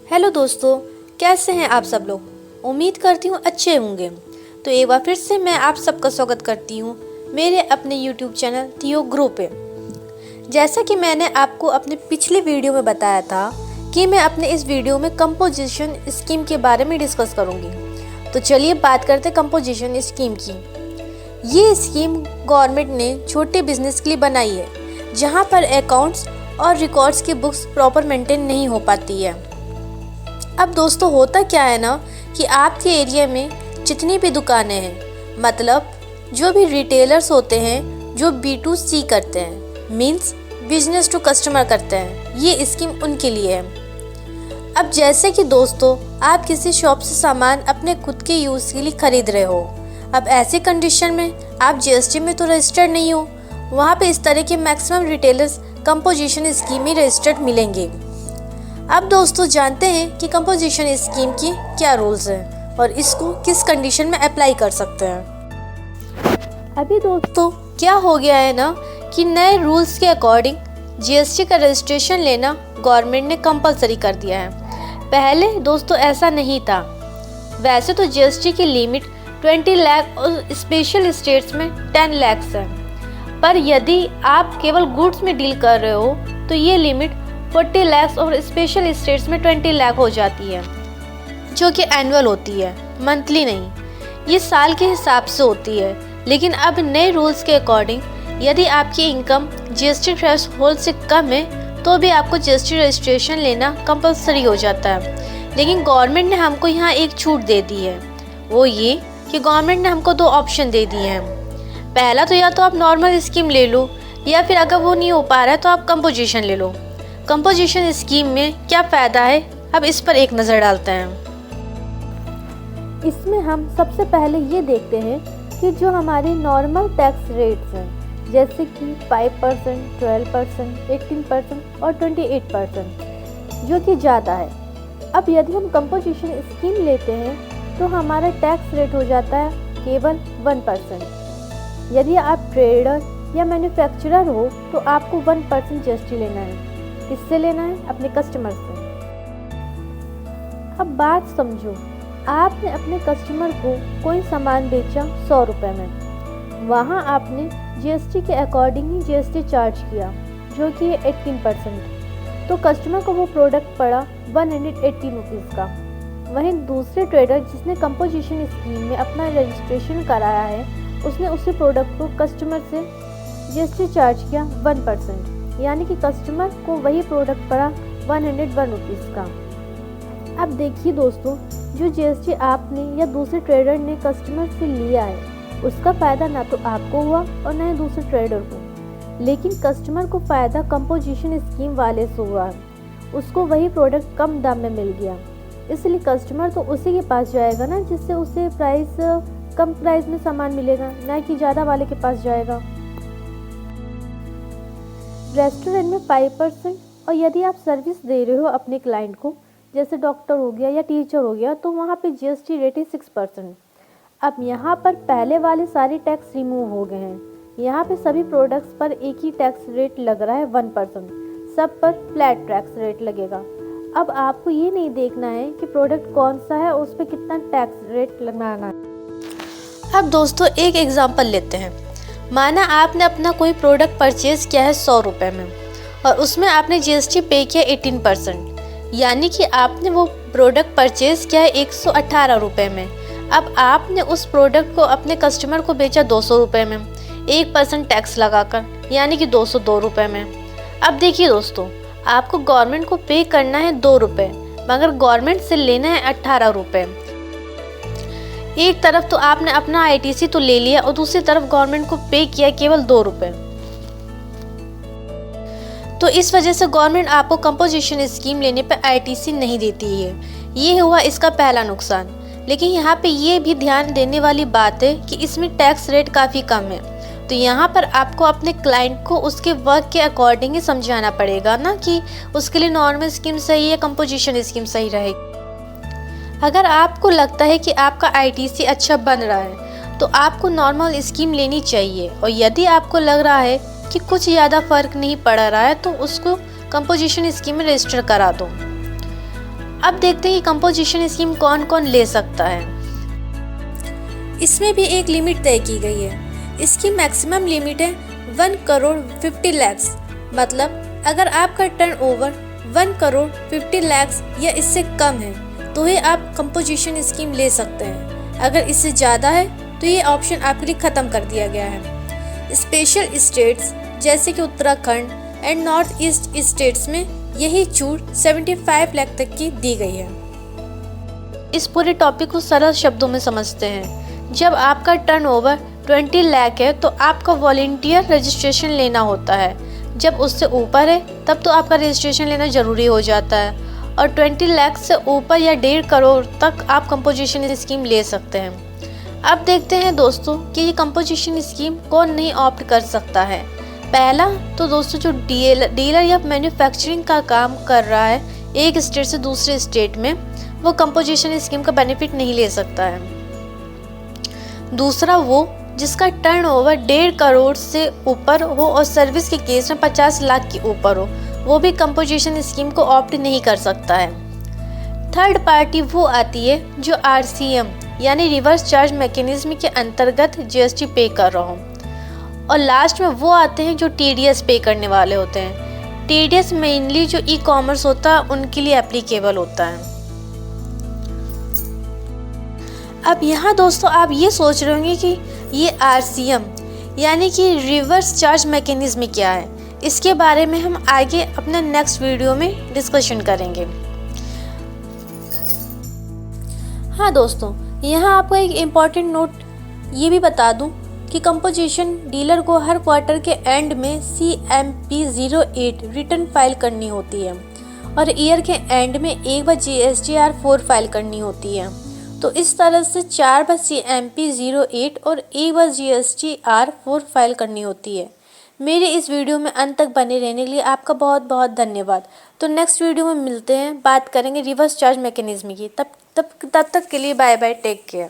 Hello दोस्तों, कैसे हैं आप सब लोग। उम्मीद करती हूँ अच्छे होंगे। तो एक बार फिर से मैं आप सबका स्वागत करती हूँ मेरे अपने यूट्यूब चैनल थियो ग्रो पे। जैसा कि मैंने आपको अपने पिछले वीडियो में बताया था कि मैं अपने इस वीडियो में कंपोजिशन स्कीम के बारे में डिस्कस करूँगी। तो चलिए बात करते हैं कंपोजिशन स्कीम की। ये स्कीम गवर्नमेंट ने छोटे बिजनेस के लिए बनाई है, जहाँ पर अकाउंट्स और रिकॉर्ड्स की बुक्स प्रॉपर मेंटेन नहीं हो पाती है। अब दोस्तों होता क्या है ना कि आपके एरिया में जितनी भी दुकानें हैं, मतलब जो भी रिटेलर्स होते हैं जो B2C करते हैं, मींस बिजनेस टू कस्टमर करते हैं, ये स्कीम उनके लिए है। अब जैसे कि दोस्तों आप किसी शॉप से सामान अपने खुद के यूज़ के लिए खरीद रहे हो, अब ऐसी कंडीशन में आप GST में तो रजिस्टर्ड नहीं हो, वहाँ पे इस तरह के मैक्सिमम रिटेलर्स कंपोजिशन स्कीम में रजिस्टर्ड मिलेंगे। अब दोस्तों जानते हैं कि कंपोजिशन स्कीम की क्या रूल्स हैं और इसको किस कंडीशन में अप्लाई कर सकते हैं। अभी दोस्तों क्या हो गया है ना कि नए रूल्स के अकॉर्डिंग GST का रजिस्ट्रेशन लेना गवर्नमेंट ने कंपलसरी कर दिया है। पहले दोस्तों ऐसा नहीं था। वैसे तो GST की लिमिट 20 लाख और स्पेशल स्टेट्स में 10 लाख है, पर यदि आप केवल गुड्स में डील कर रहे हो तो ये लिमिट 40 लाख और स्पेशल स्टेट्स में 20 लाख हो जाती है, जो कि एनुअल होती है, मंथली नहीं। ये साल के हिसाब से होती है। लेकिन अब नए रूल्स के अकॉर्डिंग यदि आपकी इनकम GST थ्रेशोल्ड से कम है तो भी आपको GST रजिस्ट्रेशन लेना कंपलसरी हो जाता है। लेकिन गवर्नमेंट ने हमको यहाँ एक छूट दे दी है, वो ये कि गवर्नमेंट ने हमको 2 ऑप्शन दे दिए हैं। पहला तो या तो आप नॉर्मल स्कीम ले लो, या फिर अगर वो नहीं हो पा रहा है तो आप कंपोजिशन ले लो। कंपोजिशन स्कीम में क्या फ़ायदा है, अब इस पर एक नज़र डालते हैं। इसमें हम सबसे पहले ये देखते हैं कि जो हमारे नॉर्मल टैक्स रेट्स हैं, जैसे कि 5%, 12%, 18% और 28%, जो कि ज़्यादा है। अब यदि हम कंपोजिशन स्कीम लेते हैं तो हमारा टैक्स रेट हो जाता है केवल 1%। यदि आप ट्रेडर या मैन्युफैक्चरर हो तो आपको 1% GST लेना है। किससे लेना है? अपने कस्टमर से। अब बात समझो, आपने अपने कस्टमर को कोई सामान बेचा 100 रुपये में, वहाँ आपने GST के अकॉर्डिंग ही GST चार्ज किया, जो कि 18%, तो कस्टमर को वो प्रोडक्ट पड़ा 180 रुपीज़ का। वहीं दूसरे ट्रेडर जिसने कंपोजिशन स्कीम में अपना रजिस्ट्रेशन कराया है, उसने उसी प्रोडक्ट को कस्टमर से GST चार्ज किया 1%, यानी कि कस्टमर को वही प्रोडक्ट पड़ा 101 रुपीज़ का। अब देखिए दोस्तों, जो GST आपने या दूसरे ट्रेडर ने कस्टमर से लिया है, उसका फ़ायदा ना तो आपको हुआ और ना ही दूसरे ट्रेडर को। लेकिन कस्टमर को फ़ायदा कंपोजिशन स्कीम वाले से हुआ है, उसको वही प्रोडक्ट कम दाम में मिल गया। इसलिए कस्टमर तो उसी के पास जाएगा ना जिससे उसे कम प्राइस में सामान मिलेगा, ना कि ज़्यादा वाले के पास जाएगा। रेस्टोरेंट में 5% और यदि आप सर्विस दे रहे हो अपने क्लाइंट को, जैसे डॉक्टर हो गया या टीचर हो गया, तो वहाँ पे GST रेट है 6%। अब यहाँ पर पहले वाले सारे टैक्स रिमूव हो गए हैं। यहाँ पे सभी प्रोडक्ट्स पर एक ही टैक्स रेट लग रहा है 1%, सब पर फ्लैट टैक्स रेट लगेगा। अब आपको ये नहीं देखना है कि प्रोडक्ट कौन सा है और उस पर कितना टैक्स रेट लगाना है। अब दोस्तों एक एग्जाम्पल लेते हैं। माना आपने अपना कोई प्रोडक्ट परचेज़ किया है 100 रुपये में और उसमें आपने GST पे किया 18%, यानी कि आपने वो प्रोडक्ट परचेज़ किया है 118 रुपये में। अब आपने उस प्रोडक्ट को अपने कस्टमर को बेचा 200 रुपये में, 1% टैक्स लगाकर, यानी कि 202 रुपये में। अब देखिए दोस्तों, आपको गवर्नमेंट को पे करना है 2 रुपये, मगर गवर्नमेंट से लेना है 18 रुपये। एक तरफ तो आपने अपना ITC तो ले लिया और दूसरी तरफ गवर्नमेंट को पे किया केवल 2 रुपये। तो इस वजह से गवर्नमेंट आपको कंपोजिशन स्कीम लेने पर ITC नहीं देती है। ये हुआ इसका पहला नुकसान। लेकिन यहाँ पे ये भी ध्यान देने वाली बात है कि इसमें टैक्स रेट काफ़ी कम है। तो यहाँ पर आपको अपने क्लाइंट को उसके वर्क के अकॉर्डिंग ही समझाना पड़ेगा ना कि उसके लिए नॉर्मल स्कीम सही है, कंपोजिशन स्कीम सही रहेगी। अगर आपको लगता है कि आपका ITC अच्छा बन रहा है तो आपको नॉर्मल स्कीम लेनी चाहिए, और यदि आपको लग रहा है कि कुछ ज़्यादा फ़र्क नहीं पड़ रहा है तो उसको कंपोजिशन स्कीम में रजिस्टर करा दो। अब देखते हैं कि कंपोजिशन स्कीम कौन कौन ले सकता है। इसमें भी एक लिमिट तय की गई है। इसकी मैक्सिमम लिमिट है 1,50,00,000। मतलब अगर आपका टर्नओवर 1,50,00,000 या इससे कम है तो ही आप कंपोजिशन स्कीम ले सकते हैं। अगर इससे ज़्यादा है तो ये ऑप्शन आपके लिए ख़त्म कर दिया गया है। स्पेशल स्टेट्स जैसे कि Uttarakhand and north east states में यही छूट 75 लाख तक की दी गई है। इस पूरे टॉपिक को सरल शब्दों में समझते हैं। जब आपका टर्नओवर 20 लाख है तो आपका वॉलंटियर रजिस्ट्रेशन लेना होता है। जब उससे ऊपर है तब तो आपका रजिस्ट्रेशन लेना ज़रूरी हो जाता है। और 20 लाख से ऊपर या 1.5 करोड़ तक आप कंपोजिशन स्कीम ले सकते हैं। अब देखते हैं दोस्तों कि ये कंपोजिशन स्कीम कौन नहीं ऑप्ट कर सकता है। पहला तो दोस्तों जो डीलर या मैन्युफैक्चरिंग का काम कर रहा है एक स्टेट से दूसरे स्टेट में, वो कंपोजिशन स्कीम का बेनिफिट नहीं ले सकता है। दूसरा वो जिसका टर्नओवर 1.5 करोड़ से ऊपर हो और सर्विस के केस में 50 लाख के ऊपर हो, वो भी कंपोजिशन स्कीम को ऑप्ट नहीं कर सकता है। थर्ड पार्टी वो आती है जो RCM यानी रिवर्स चार्ज मैकेनिज्म के अंतर्गत GST पे कर रहा हो। और लास्ट में वो आते हैं जो TDS पे करने वाले होते हैं। TDS मेनली जो ई-कॉमर्स होता है उनके लिए एप्लीकेबल होता है। अब यहाँ दोस्तों आप ये सोच रहे होंगे कि ये RCM यानी कि रिवर्स चार्ज मैकेनिज्म क्या है। इसके बारे में हम आगे अपने नेक्स्ट वीडियो में डिस्कशन करेंगे। हाँ दोस्तों, यहाँ आपको एक इम्पॉर्टेंट नोट ये भी बता दूँ कि कंपोजिशन डीलर को हर क्वार्टर के एंड में CMP08 रिटर्न फाइल करनी होती है और ईयर के एंड में एक बार GSTR 4 फाइल करनी होती है। तो इस तरह से 4 बार CMP08 और एक बार GSTR 4 फाइल करनी होती है। मेरे इस वीडियो में अंत तक बने रहने के लिए आपका बहुत बहुत धन्यवाद। तो नेक्स्ट वीडियो में मिलते हैं, बात करेंगे रिवर्स चार्ज मैकेनिज्म की। तब तक के लिए बाय बाय, टेक केयर।